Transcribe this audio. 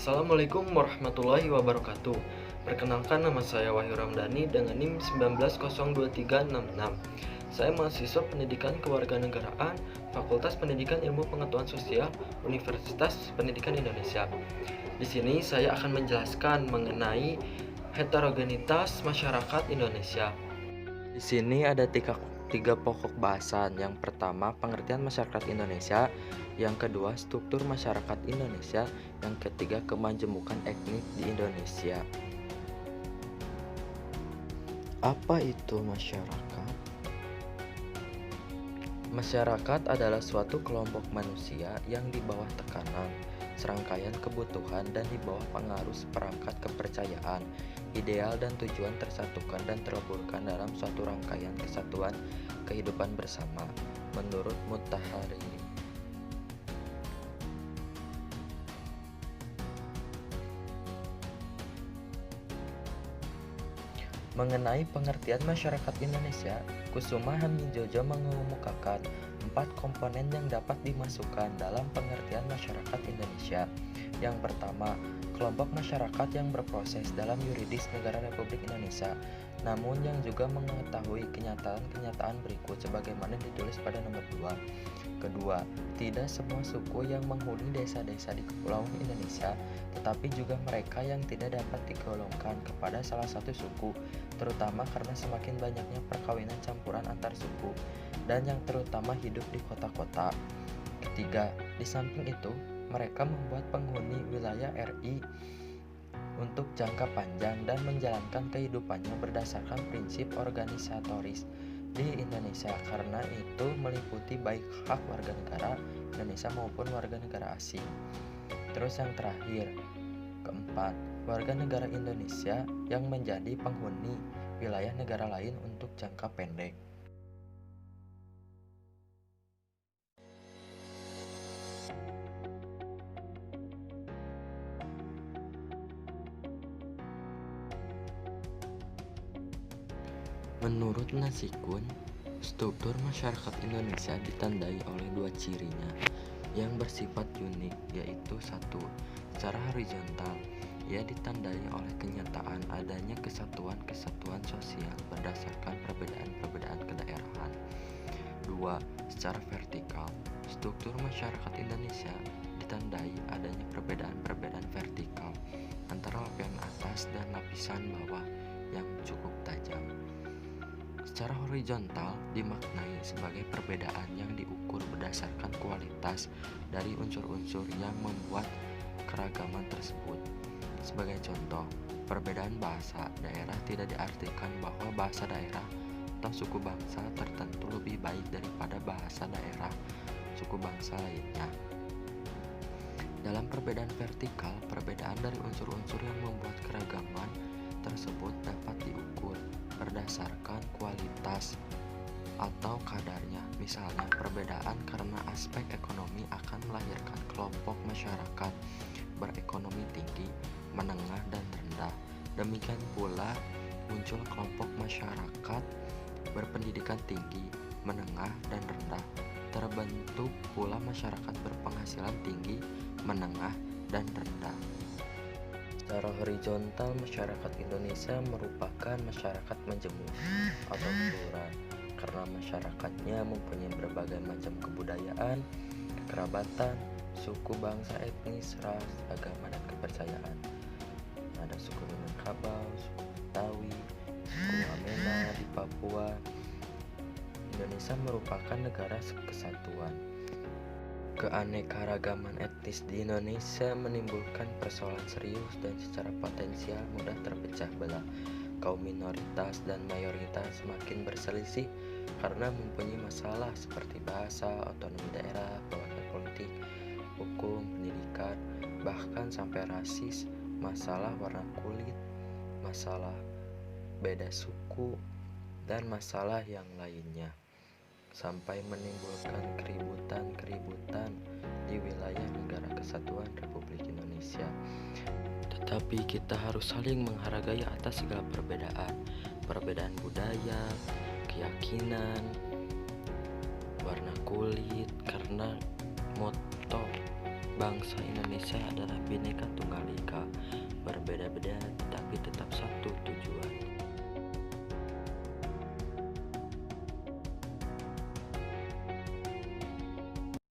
Assalamualaikum warahmatullahi wabarakatuh. Perkenalkan, nama saya Wahyu Ramdhani dengan NIM 1902366. Saya mahasiswa Pendidikan Kewarganegaraan, Fakultas Pendidikan Ilmu Pengetahuan Sosial, Universitas Pendidikan Indonesia. Di sini saya akan menjelaskan mengenai heterogenitas masyarakat Indonesia. Di sini ada tiga pokok bahasan. Yang pertama, pengertian masyarakat Indonesia. Yang kedua, struktur masyarakat Indonesia. Yang ketiga, kemajemukan etnik di Indonesia. Apa itu masyarakat? Masyarakat adalah suatu kelompok manusia yang di bawah tekanan, serangkaian kebutuhan, dan di bawah pengaruh seperangkat kepercayaan, ideal dan tujuan tersatukan dan terleburkan dalam suatu rangkaian kesatuan kehidupan bersama, menurut Mutahari. Mengenai pengertian masyarakat Indonesia, Kusuma Hamidjojo mengemukakan 4 komponen yang dapat dimasukkan dalam pengertian masyarakat Indonesia. Yang pertama, kelompok masyarakat yang berproses dalam yuridis negara Republik Indonesia, namun yang juga mengetahui kenyataan-kenyataan berikut sebagaimana ditulis pada nomor 2. Kedua, tidak semua suku yang menghuni desa-desa di Kepulauan Indonesia, tetapi juga mereka yang tidak dapat digolongkan kepada salah satu suku, terutama karena semakin banyaknya perkawinan campuran antar suku, dan yang terutama hidup di kota-kota. Ketiga, di samping itu, mereka membuat penghuni wilayah RI untuk jangka panjang dan menjalankan kehidupannya berdasarkan prinsip organisatoris di Indonesia, karena itu meliputi baik hak warga negara Indonesia maupun warga negara asing. Terus yang terakhir, keempat, warga negara Indonesia yang menjadi penghuni wilayah negara lain untuk jangka pendek. Menurut Nasikun, struktur masyarakat Indonesia ditandai oleh 2 cirinya yang bersifat unik, yaitu 1. Secara horizontal, ia ditandai oleh kenyataan adanya kesatuan-kesatuan sosial berdasarkan perbedaan-perbedaan kedaerahan. 2. Secara vertikal, struktur masyarakat Indonesia ditandai adanya perbedaan-perbedaan vertikal antara lapisan atas dan lapisan bawah yang cukup tajam. Secara horizontal dimaknai sebagai perbedaan yang diukur berdasarkan kualitas dari unsur-unsur yang membuat keragaman tersebut. Sebagai contoh, perbedaan bahasa daerah tidak diartikan bahwa bahasa daerah atau suku bangsa tertentu lebih baik daripada bahasa daerah suku bangsa lainnya. Dalam perbedaan vertikal, perbedaan dari unsur-unsur yang membuat keragaman tersebut dapat diukur berdasarkan kualitas atau kadarnya. Misalnya, perbedaan karena aspek ekonomi akan melahirkan kelompok masyarakat berekonomi tinggi, menengah, dan rendah. Demikian pula muncul kelompok masyarakat berpendidikan tinggi, menengah, dan rendah. Terbentuk pula masyarakat berpenghasilan tinggi, menengah, dan rendah. Secara horizontal, masyarakat Indonesia merupakan masyarakat majemuk atau plural karena masyarakatnya mempunyai berbagai macam kebudayaan, kekerabatan, suku, bangsa, etnis, ras, agama, dan kepercayaan. Ada suku Minangkabau, suku Betawi, suku Wamena di Papua. Indonesia merupakan negara kesatuan. Keanekaragaman etnis di Indonesia menimbulkan persoalan serius dan secara potensial mudah terpecah belah. Kaum minoritas dan mayoritas semakin berselisih karena mempunyai masalah seperti bahasa, otonomi daerah, pengaruh politik, hukum, pendidikan, bahkan sampai rasis, masalah warna kulit, masalah beda suku, dan masalah yang lainnya, sampai menimbulkan keributan di wilayah Negara Kesatuan Republik Indonesia. Tetapi kita harus saling menghargai atas segala perbedaan budaya, keyakinan, warna kulit, karena moto Bangsa Indonesia adalah Bhinneka Tunggal Ika, berbeda-beda tetapi tetap satu tujuan.